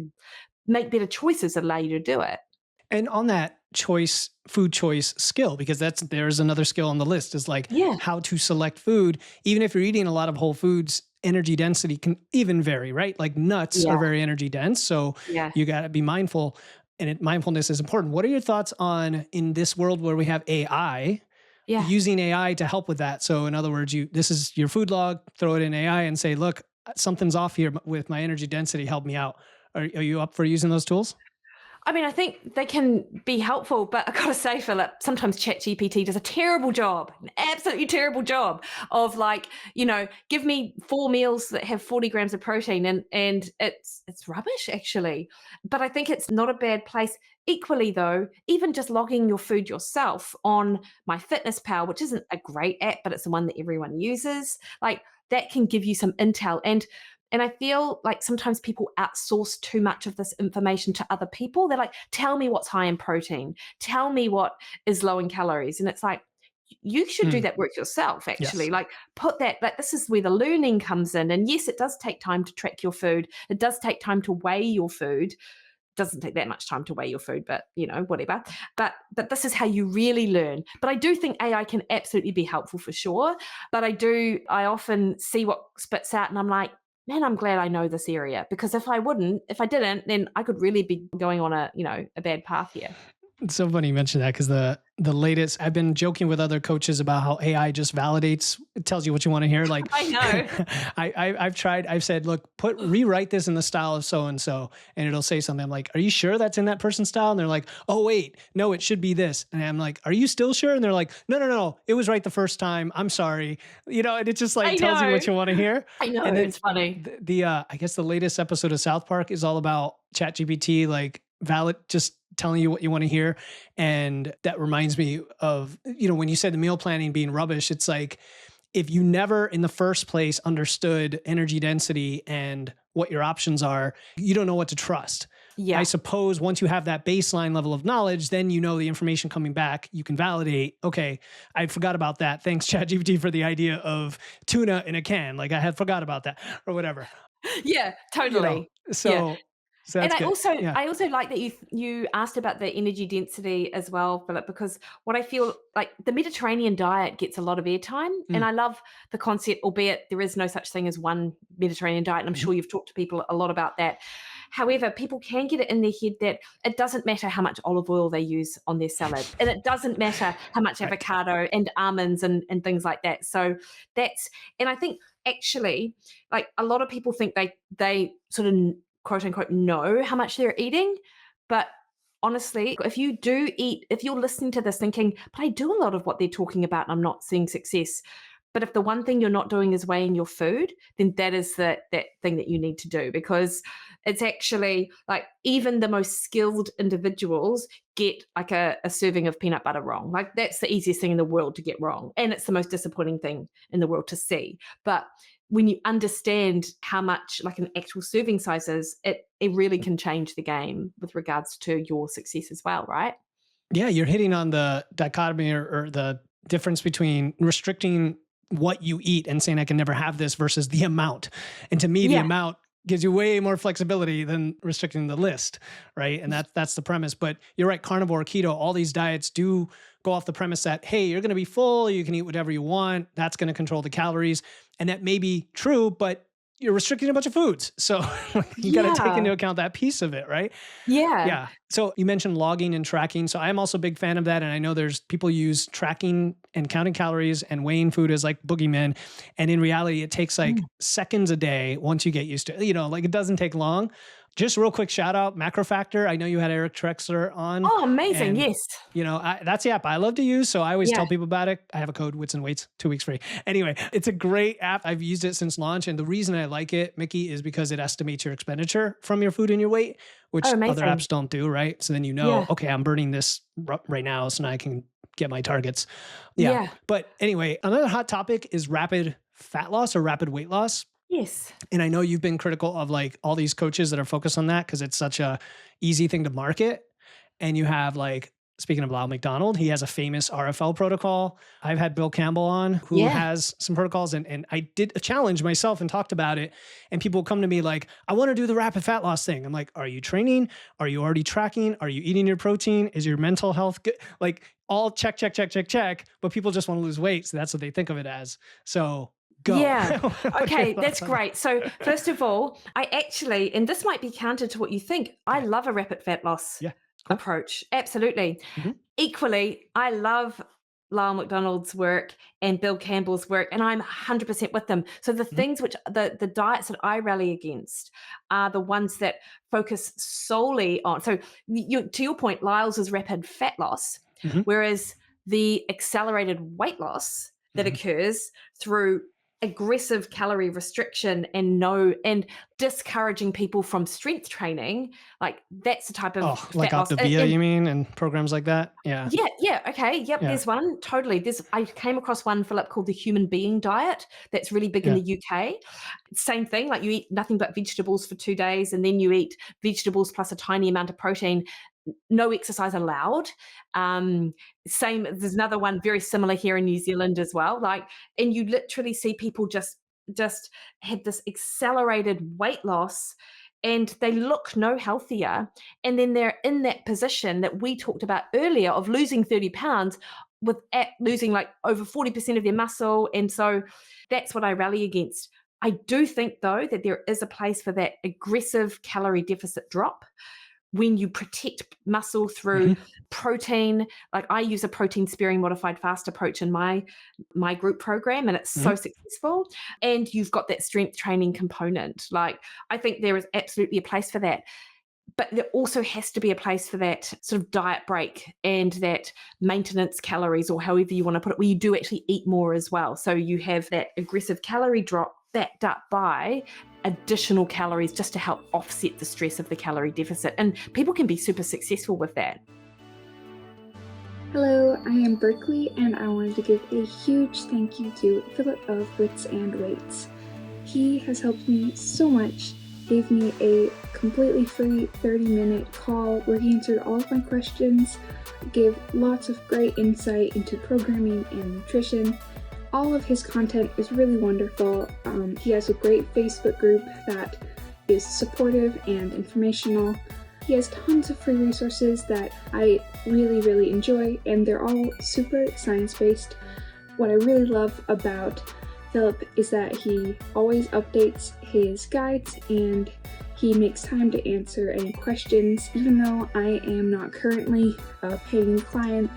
better choices that allow you to do it. And on that food choice skill, because there's another skill on the list, is like Yeah. how to select food. Even if you're eating a lot of whole foods, energy density can even vary, right? Like nuts are Yeah. very energy dense. So Yeah. you got to be mindful, and mindfulness is important. What are your thoughts on, in this world where we have AI, Yeah. using AI to help with that? So in other words, this is your food log, throw it in AI and say, look, something's off here with my energy density. Help me out. Are you up for using those tools? I mean, I think they can be helpful, but I gotta say, Philip, sometimes ChatGPT does a terrible job, an absolutely terrible job of, like, give me 4 meals that have 40 grams of protein, and it's rubbish actually. But I think it's not a bad place. Equally though, even just logging your food yourself on MyFitnessPal, which isn't a great app, but it's the one that everyone uses, like that can give you some intel. And I feel like sometimes people outsource too much of this information to other people. They're like, tell me what's high in protein, tell me what is low in calories. And it's like, you should do Mm, that work yourself, actually. yes. Like, put that, like, this is where the learning comes in. And yes, it does take time to track your food, it does take time to weigh your food. Doesn't take that much time to weigh your food, but whatever. But this is how you really learn. But I do think AI can absolutely be helpful for sure. But I often see what spits out and I'm like, man, I'm glad I know this area, because if I didn't, then I could really be going on a bad path here. It's so funny you mentioned that, because the latest, I've been joking with other coaches about how AI just validates, it tells you what you want to hear. Like I know. I've said, look, rewrite this in the style of so and so, and it'll say something. I'm like, are you sure that's in that person's style? And they're like, oh wait, no, it should be this. And I'm like, are you still sure? And they're like, no, it was right the first time. I'm sorry. And it just I like tells you know. what you want to hear. I know. And then It's funny. I guess the latest episode of South Park is all about ChatGPT, like just telling you what you want to hear. And that reminds me of, when you said the meal planning being rubbish, it's like, if you never in the first place understood energy density and what your options are, you don't know what to trust. I Yeah. suppose once you have that baseline level of knowledge, then the information coming back, you can validate, okay, I forgot about that. Thanks, ChatGPT, for the idea of tuna in a can. Like I had forgot about that or whatever. Yeah, totally. Yeah. So And that's I good. also Yeah. I also like that you asked about the energy density as well, Philip, because what I feel like, the Mediterranean diet gets a lot of airtime, and Mm, I love the concept, albeit there is no such thing as one Mediterranean diet, and I'm mhm. sure you've talked to people a lot about that. However, people can get it in their head that it doesn't matter how much olive oil they use on their salad, and it doesn't matter how much Right. avocado and almonds and things like that. So that's, and I think actually, like, a lot of people think they sort of quote unquote know how much they're eating. But honestly, if you're listening to this thinking, but I do a lot of what they're talking about and I'm not seeing success, But if the one thing you're not doing is weighing your food, then that is that thing that you need to do, because it's actually like even the most skilled individuals get like a serving of peanut butter wrong. Like that's the easiest thing in the world to get wrong. And it's the most disappointing thing in the world to see. But when you understand how much like an actual serving size is, it really can change the game with regards to your success as well, right? Yeah, you're hitting on the dichotomy or the difference between restricting what you eat and saying I can never have this versus the amount. And to me, the Yeah. amount gives you way more flexibility than restricting the list, right? And that's the premise. But you're right, carnivore, keto, all these diets do go off the premise that, hey, you're going to be full, you can eat whatever you want, that's going to control the calories. And that may be true, but you're restricting a bunch of foods. So you got to take Yeah. into account that piece of it, right? Yeah. Yeah. So you mentioned logging and tracking. So I'm also a big fan of that. And I know there's people use tracking and counting calories and weighing food as like boogeymen. And in reality, it takes like Mm. seconds a day once you get used to it. Like it doesn't take long. Just real quick shout out, Macro Factor. I know you had Eric Trexler on, Oh, amazing. and Yes. that's the app I love to use. So I always Yeah. tell people about it. I have a code, Wits and Weights, 2 weeks free. Anyway, it's a great app. I've used it since launch. And the reason I like it, Mikki, is because it estimates your expenditure from your food and your weight, which Oh, other amazing. apps don't do, right? So then Yeah. okay, I'm burning this right now, so now I can get my targets. Yeah. Yeah. But anyway, another hot topic is rapid fat loss or rapid weight loss. Yes. And I know you've been critical of like all these coaches that are focused on that because it's such a easy thing to market. And you have like, speaking of Lyle McDonald, he has a famous RFL protocol. I've had Bill Campbell on who Yeah. has some protocols, and I did a challenge myself and talked about it. And people come to me like, I want to do the rapid fat loss thing. I'm like, are you training? Are you already tracking? Are you eating your protein? Is your mental health good? Like all check. But people just want to lose weight. So that's what they think of it as. So go. Yeah. What are your Okay, that's thoughts on that? great. So, first of all, I actually, and this might be counter to what you think, I Okay. love a rapid fat loss Yeah. Cool. approach. Absolutely. Mhm. Equally, I love Lyle McDonald's work and Bill Campbell's work, and I'm 100% with them. So the Mhm. things which the diets that I rally against are the ones that focus solely on. So to your point, Lyle's is rapid fat loss, Mhm. whereas the accelerated weight loss that Mhm. occurs through aggressive calorie restriction and discouraging people from strength training, like that's the type of Oh, like fat loss. Optavia, you mean, and programs like that? Yeah. Yeah, okay, yep, Yeah. there's one, totally. I came across one, Philip, called the human being diet that's really big in Yeah. the UK. Same thing, like you eat nothing but vegetables for 2 days, and then you eat vegetables plus a tiny amount of protein, no exercise allowed. Um, Same, there's another one very similar here in New Zealand as well, like, and you literally see people just have this accelerated weight loss, and they look no healthier, and then they're in that position that we talked about earlier of losing 30 pounds with losing like over 40% of their muscle. And so that's what I rally against. I do think though that there is a place for that aggressive calorie deficit drop when you protect muscle through Mhm. protein. Like I use a protein sparing modified fast approach in my group program, and it's so Mhm. successful. And you've got that strength training component. Like I think there is absolutely a place for that. But there also has to be a place for that sort of diet break and that maintenance calories, or however you want to put it, where you do actually eat more as well. So you have that aggressive calorie drop backed up by additional calories just to help offset the stress of the calorie deficit. And people can be super successful with that. Hello, I am Berkeley, and I wanted to give a huge thank you to Philip of Wits and Weights. He has helped me so much, gave me a completely free 30-minute call where he answered all of my questions, gave lots of great insight into programming and nutrition. All of his content is really wonderful. He has a great Facebook group that is supportive and informational. He has tons of free resources that I really enjoy, and they're all super science-based. What I really love about Philip is that he always updates his guides, and he makes time to answer any questions. Even though I am not currently a paying client,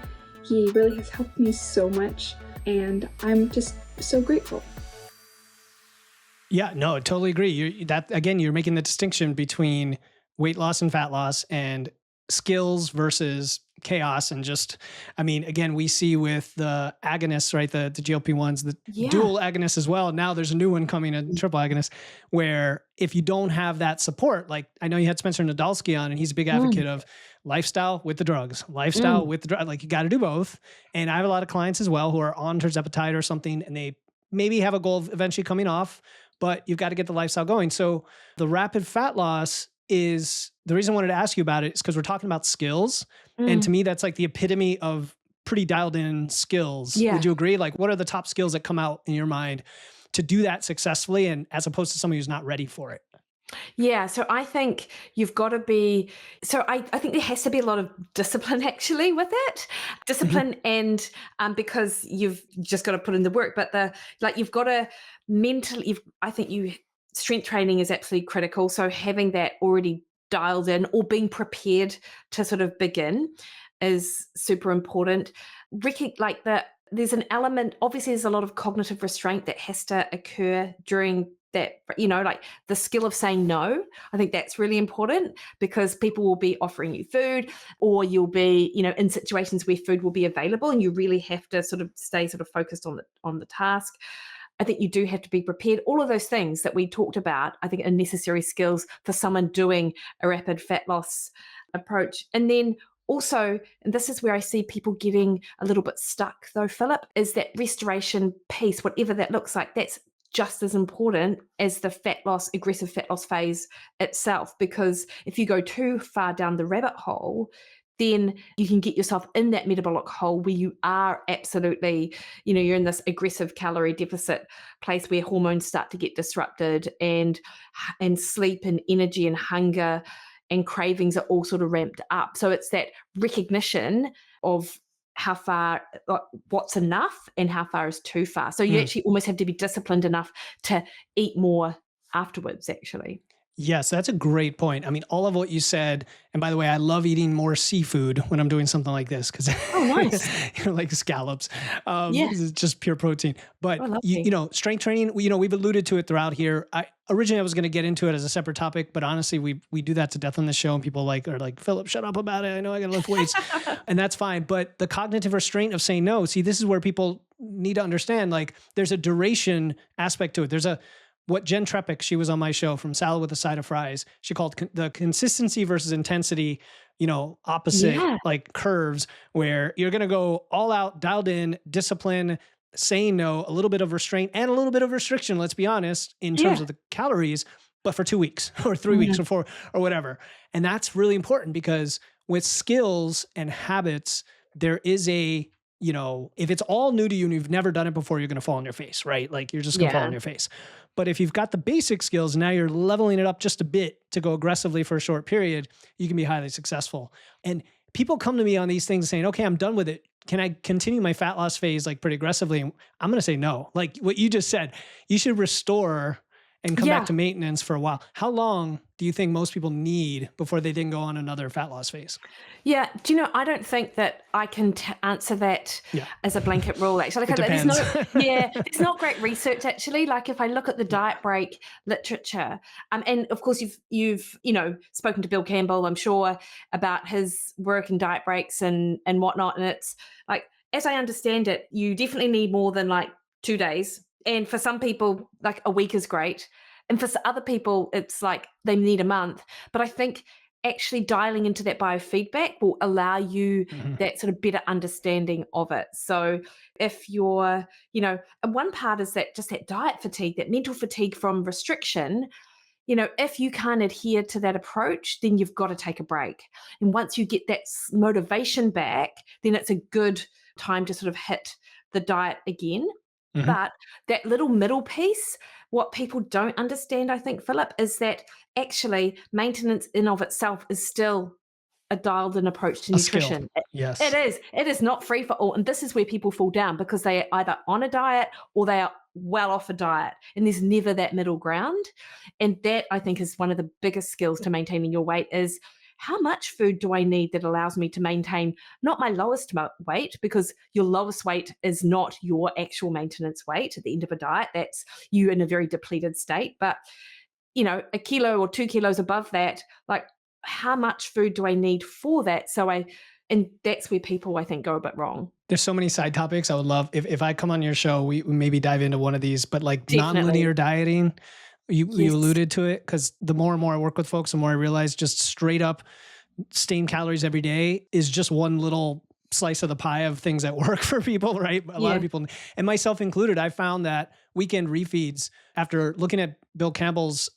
he really has helped me so much, and I'm just so grateful. Yeah, no, I totally agree. You're making the distinction between weight loss and fat loss and skills versus chaos and just, I mean, again, we see with the agonists, right? The GLP-1s, the Yeah. dual agonists as well. Now there's a new one coming, a triple agonist, where if you don't have that support, like I know you had Spencer Nadolsky on, and he's a big Mm, advocate of lifestyle with the drugs, lifestyle mm. with the drug. Like you got to do both. And I have a lot of clients as well who are on tirzepatide or something, and they maybe have a goal of eventually coming off, but you've got to get the lifestyle going. So the rapid fat loss is the reason I wanted to ask you about it is because we're talking about skills. And to Mm. me, that's like the epitome of pretty dialed in skills. Yeah. Would you agree? Like, what are the top skills that come out in your mind to do that successfully, and as opposed to somebody who's not ready for it? Yeah, so I think you've got to be, so I think there has to be a lot of discipline actually with it. Mhm. Discipline and because you've just got to put in the work, but you've got to mentally, I think strength training is absolutely critical. So having that already dialed in or being prepared to sort of begin is super important. There's an element, obviously there's a lot of cognitive restraint that has to occur during that, like the skill of saying no. I think that's really important because people will be offering you food, or you'll be, in situations where food will be available, and you really have to sort of stay sort of focused on the task. I think you do have to be prepared. All of those things that we talked about, I think, are necessary skills for someone doing a rapid fat loss approach. And then also, and this is where I see people getting a little bit stuck though, Philip, is that restoration piece, whatever that looks like, that's just as important as the aggressive fat loss phase itself. Because if you go too far down the rabbit hole, then you can get yourself in that metabolic hole where you are absolutely, you're in this aggressive calorie deficit place where hormones start to get disrupted, and sleep and energy and hunger and cravings are all sort of ramped up. So it's that recognition of how far, what's enough and how far is too far. So you Mm. actually almost have to be disciplined enough to eat more afterwards, actually. Yes, that's a great point. I mean, all of what you said, and by the way, I love eating more seafood when I'm doing something like this because Oh, nice. like scallops, Yeah. it's just pure protein. But Oh, lovely. strength training, we've alluded to it throughout here. Originally I was going to get into it as a separate topic, but honestly, we do that to death on the show, and people are like, Philip, shut up about it. I know I got to lift weights, and that's fine. But the cognitive restraint of saying no, see, this is where people need to understand. Like, there's a duration aspect to it. There's what Jen Trepic, she was on my show, from Salad with a Side of Fries, she called the consistency versus intensity, opposite Yeah. like curves, where you're going to go all out, dialed in, discipline, saying no, a little bit of restraint and a little bit of restriction, let's be honest, in terms Yeah. of the calories, but for 2 weeks or 3 weeks or 4 or whatever. And that's really important because with skills and habits, there is if it's all new to you and you've never done it before, you're going to fall on your face, right? Like you're just going to fall Yeah. on your face. But if you've got the basic skills, now you're leveling it up just a bit to go aggressively for a short period, you can be highly successful. And people come to me on these things saying, okay, I'm done with it. Can I continue my fat loss phase like pretty aggressively? And I'm going to say no. Like what you just said, you should restore and come back Yeah. to maintenance for a while. How long do you think most people need before they then go on another fat loss phase? Yeah. Do you know, I don't think that I can answer that Yeah. as a blanket rule, actually. It There's depends. there's not great research, actually. Like if I look at the diet break literature, and of course you've spoken to Bill Campbell, I'm sure, about his work in diet breaks and whatnot. And it's like, as I understand it, you definitely need more than like 2 days. And for some people, like a week is great. And for other people, it's like they need a month. But I think actually dialing into that biofeedback will allow you Mhm. that sort of better understanding of it. So if you're, and one part is that just that diet fatigue, that mental fatigue from restriction, if you can't adhere to that approach, then you've got to take a break. And once you get that motivation back, then it's a good time to sort of hit the diet again. Mhm. But that little middle piece, what people don't understand, I think, Philip, is that actually maintenance in of itself is still a dialed in approach to A skill. nutrition. It Yes. is. It is not free for all. And this is where people fall down because they are either on a diet or they are well off a diet. And there's never that middle ground. And that, I think, is one of the biggest skills to maintaining your weight is how much food do I need that allows me to maintain not my lowest weight, because your lowest weight is not your actual maintenance weight at the end of a diet. That's you in a very depleted state. But, a kilo or 2 kilos above that, like how much food do I need for that? So I And that's where people, I think, go a bit wrong. There's so many side topics. I would love if I come on your show, we maybe dive into one of these, but like Definitely. nonlinear dieting, you Yes. alluded to it, because the more and more I work with folks, the more I realize just straight up staying calories every day is just one little slice of the pie of things that work for people, right? A lot of people, and myself included, I found that weekend refeeds, after looking at Bill Campbell's,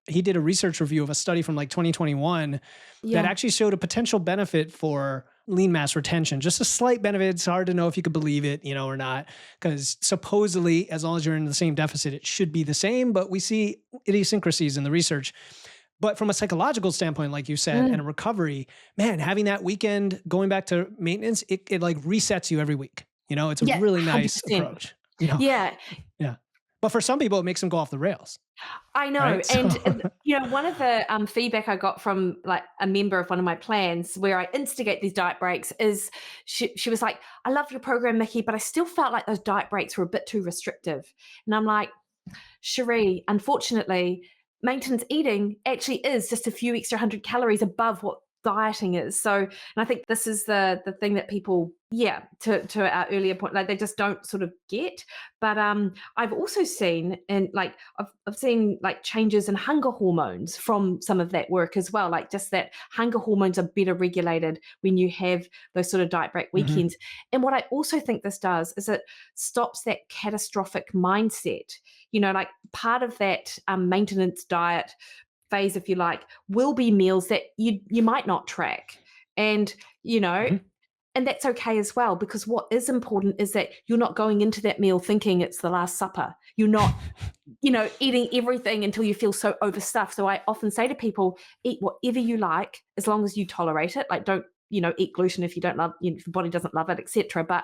he did a research review of a study from like 2021 that actually showed a potential benefit for lean mass retention. Just a slight benefit. It's hard to know if you could believe it, or not, because supposedly, as long as you're in the same deficit, it should be the same, but we see idiosyncrasies in the research. But from a psychological standpoint, like you said, and a recovery, man, having that weekend, going back to maintenance, it like resets you every week. It's a really nice 100%. approach. Yeah. But for some people, it makes them go off the rails. I know. Right? And one of the feedback I got from like a member of one of my plans where I instigate these diet breaks is she was like, I love your program, Mikki, but I still felt like those diet breaks were a bit too restrictive. And I'm like, Cherie, unfortunately, maintenance eating actually is just a few extra 100 calories above what dieting is. So, and I think this is the thing that people, to our earlier point, like they just don't sort of get. But I've also seen, and like I've seen like changes in hunger hormones from some of that work as well. Like just that hunger hormones are better regulated when you have those sort of diet break weekends. And what I also think this does is it stops that catastrophic mindset. Like part of that maintenance diet phase, if you like, will be meals that you might not track. And, and that's okay as well, because what is important is that you're not going into that meal thinking it's the last supper. You're not, eating everything until you feel so overstuffed. So I often say to people, eat whatever you like, as long as you tolerate it. Like don't, eat gluten if you don't love, if your body doesn't love it, etc. But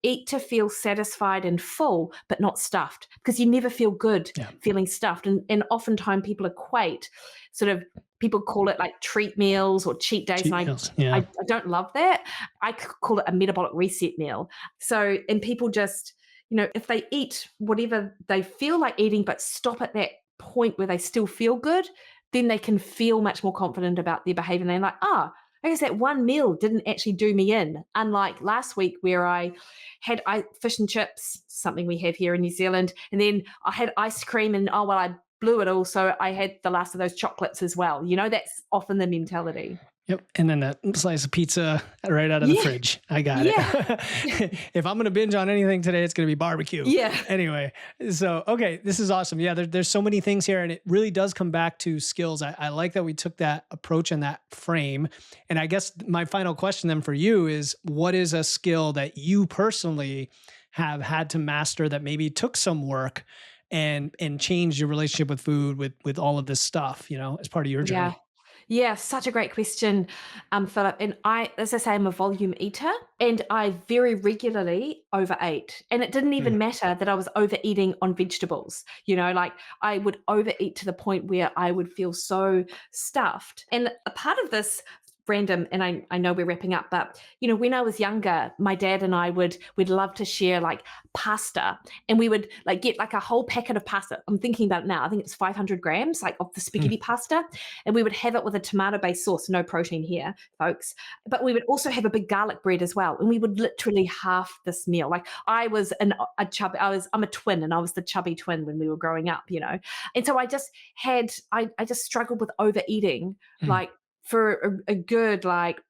eat to feel satisfied and full, but not stuffed, because you never feel good feeling stuffed. And oftentimes people equate sort of, people call it like treat meals or cheat days. Cheat and meals, I don't love that. I call it a metabolic reset meal. So, and people just, if they eat whatever they feel like eating, but stop at that point where they still feel good, then they can feel much more confident about their behavior. And they're like, I guess that one meal didn't actually do me in. Unlike last week where I had fish and chips, something we have here in New Zealand, and then I had ice cream and, I blew it all. So I had the last of those chocolates as well. That's often the mentality. Yep. And then that slice of pizza right out of the fridge. I got it. If I'm going to binge on anything today, it's going to be barbecue. Yeah. Anyway, so, okay, this is awesome. Yeah, there's so many things here, and it really does come back to skills. I like that we took that approach and that frame. And I guess my final question then for you is, what is a skill that you personally have had to master that maybe took some work and changed your relationship with food, with all of this stuff, as part of your journey? Yeah, such a great question, Philip. And as I say, I'm a volume eater, and I very regularly overate. And it didn't even matter that I was overeating on vegetables. Like I would overeat to the point where I would feel so stuffed. And a part of this random, and I know we're wrapping up, but when I was younger, my dad and I we'd love to share like pasta, and we would like get like a whole packet of pasta. I'm thinking about it now. I think it's 500 grams like of the spaghetti pasta, and we would have it with a tomato-based sauce. No protein here, folks. But we would also have a big garlic bread as well, and we would literally half this meal. Like I was I'm a twin, and I was the chubby twin when we were growing up, And so I just struggled with overeating, like for a good, like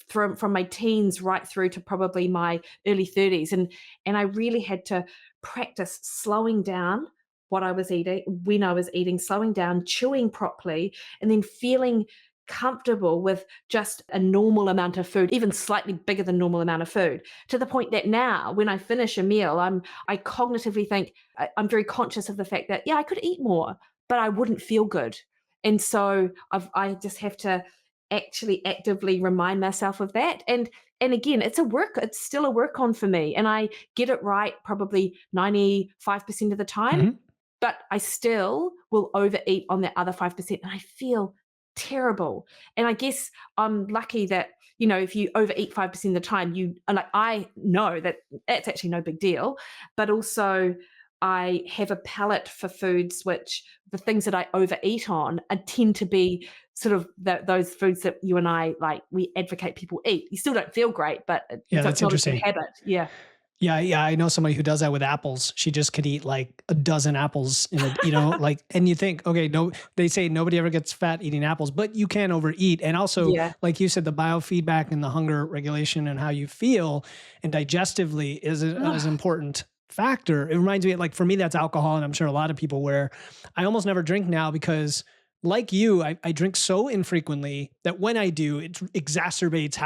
from my teens right through to probably my early 30s. And I really had to practice slowing down what I was eating, when I was eating, slowing down, chewing properly, and then feeling comfortable with just a normal amount of food, even slightly bigger than normal amount of food, to the point that now when I finish a meal, I cognitively think, I'm very conscious of the fact that, I could eat more, but I wouldn't feel good. And so I just have to actually actively remind myself of that. And again, it's still a work on for me. And I get it right probably 95% of the time, but I still will overeat on that other 5%. And I feel terrible. And I guess I'm lucky that, if you overeat 5% of the time, I know that that's actually no big deal, but also I have a palate for foods, which the things that I overeat on tend to be sort of those foods that you and I like, we advocate people eat. You still don't feel great, but Yeah, so that's it's not a interesting. good habit. Yeah. Yeah, I know somebody who does that with apples. She just could eat like a dozen apples in a, like, and you think, okay, no, they say nobody ever gets fat eating apples, but you can overeat. And also, Yeah. like you said, the biofeedback and the hunger regulation and how you feel and digestively is an important factor. It reminds me, like for me, that's alcohol. And I'm sure a lot of people where I almost never drink now because like you, I drink so infrequently that when I do, it exacerbates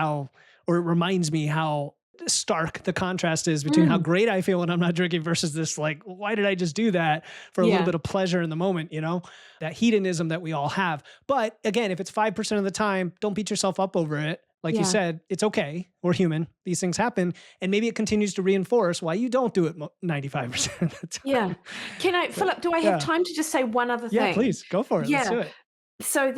or it reminds me how stark the contrast is between how great I feel when I'm not drinking versus this, like, why did I just do that for a little bit of pleasure in the moment, that hedonism that we all have. But again, if it's 5% of the time, don't beat yourself up over it. Like you said, it's okay. We're human. These things happen. And maybe it continues to reinforce why you don't do it 95% of the time. Yeah. Philip, do I have time to just say one other thing? Yeah, please go for it. Let's do it. So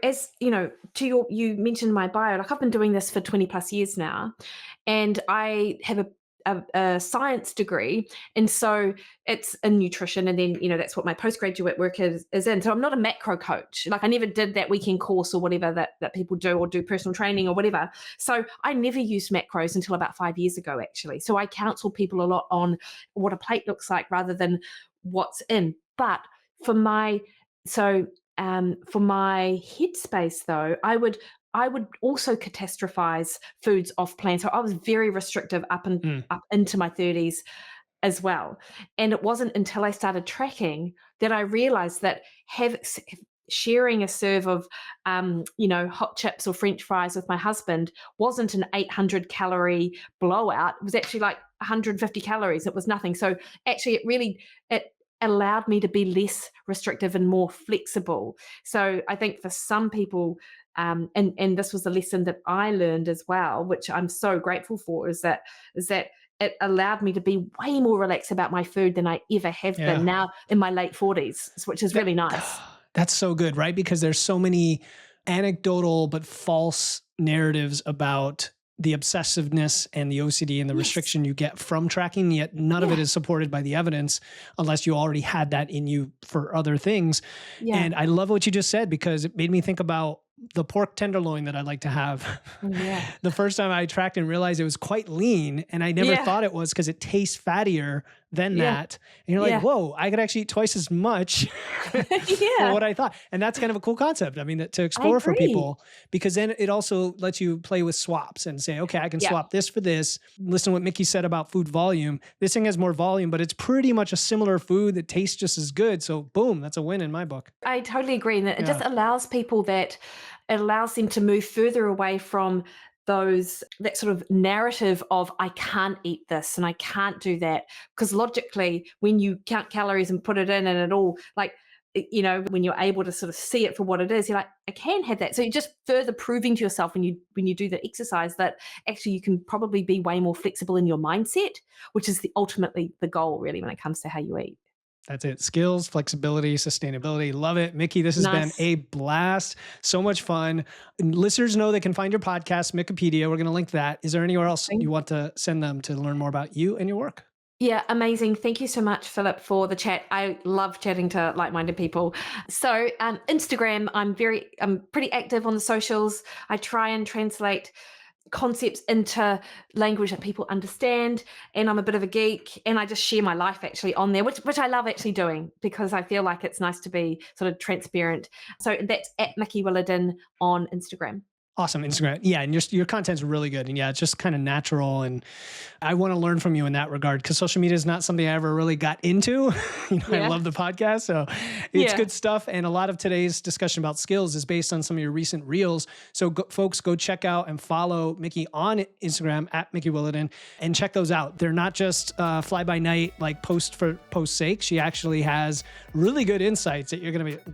as you mentioned in my bio, like I've been doing this for 20 plus years now, and I have a science degree, and so it's in nutrition, and then that's what my postgraduate work is in. So I'm not a macro coach. Like I never did that weekend course or whatever that people do, or do personal training or whatever. So I never used macros until about 5 years ago, actually. So I counsel people a lot on what a plate looks like rather than what's in. But for my headspace, though, I would also catastrophize foods off plan. So I was very restrictive up into my 30s as well. And it wasn't until I started tracking that I realized that sharing a serve of hot chips or French fries with my husband wasn't an 800 calorie blowout. It was actually like 150 calories. It was nothing. So actually it allowed me to be less restrictive and more flexible. So I think for some people, and this was a lesson that I learned as well, which I'm so grateful for, is that it allowed me to be way more relaxed about my food than I ever have been now in my late 40s, which is really nice. That's so good, right? Because there's so many anecdotal but false narratives about the obsessiveness and the OCD and the restriction you get from tracking, yet none of it is supported by the evidence unless you already had that in you for other things. Yeah. And I love what you just said, because it made me think about the pork tenderloin that I like to have. Yeah. The first time I tracked and realized it was quite lean, and I never thought it was because it tastes fattier than that. And you're like, whoa, I could actually eat twice as much for what I thought. And that's kind of a cool concept. I mean, to explore for people, because then it also lets you play with swaps and say, okay, I can swap this for this. Listen to what Mikki said about food volume. This thing has more volume, but it's pretty much a similar food that tastes just as good. So boom, that's a win in my book. I totally agree. And it just allows people it allows them to move further away from that sort of narrative of I can't eat this and I can't do that. Because logically, when you count calories and put it in and it all, like, when you're able to sort of see it for what it is, you're like, I can have that. So you're just further proving to yourself when you do the exercise that actually you can probably be way more flexible in your mindset, which is ultimately the goal, really, when it comes to how you eat. That's it. Skills, flexibility, sustainability. Love it. Mikki, this has been a blast. So much fun. And listeners know they can find your podcast, Mikkipedia. We're going to link that. Is there anywhere else you want to send them to learn more about you and your work? Yeah, amazing. Thank you so much, Philip, for the chat. I love chatting to like-minded people. So Instagram, I'm pretty active on the socials. I try and translate concepts into language that people understand, and I'm a bit of a geek, and I just share my life actually on there, which I love actually doing, because I feel like it's nice to be sort of transparent. So that's at Mikki Williden on Instagram. Awesome. Instagram. Yeah. And your content's really good. And it's just kind of natural. And I want to learn from you in that regard, because social media is not something I ever really got into. I love the podcast. So it's good stuff. And a lot of today's discussion about skills is based on some of your recent reels. So folks, go check out and follow Mikki on Instagram at Mikki Williden and check those out. They're not just fly by night, like post for post's sake. She actually has really good insights that you're going to be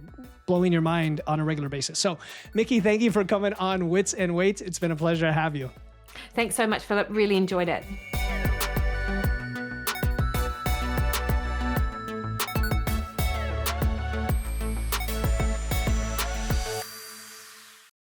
blowing your mind on a regular basis. So Mikki, thank you for coming on Wits and Weights. It's been a pleasure to have you. Thanks so much, Philip. Really enjoyed it.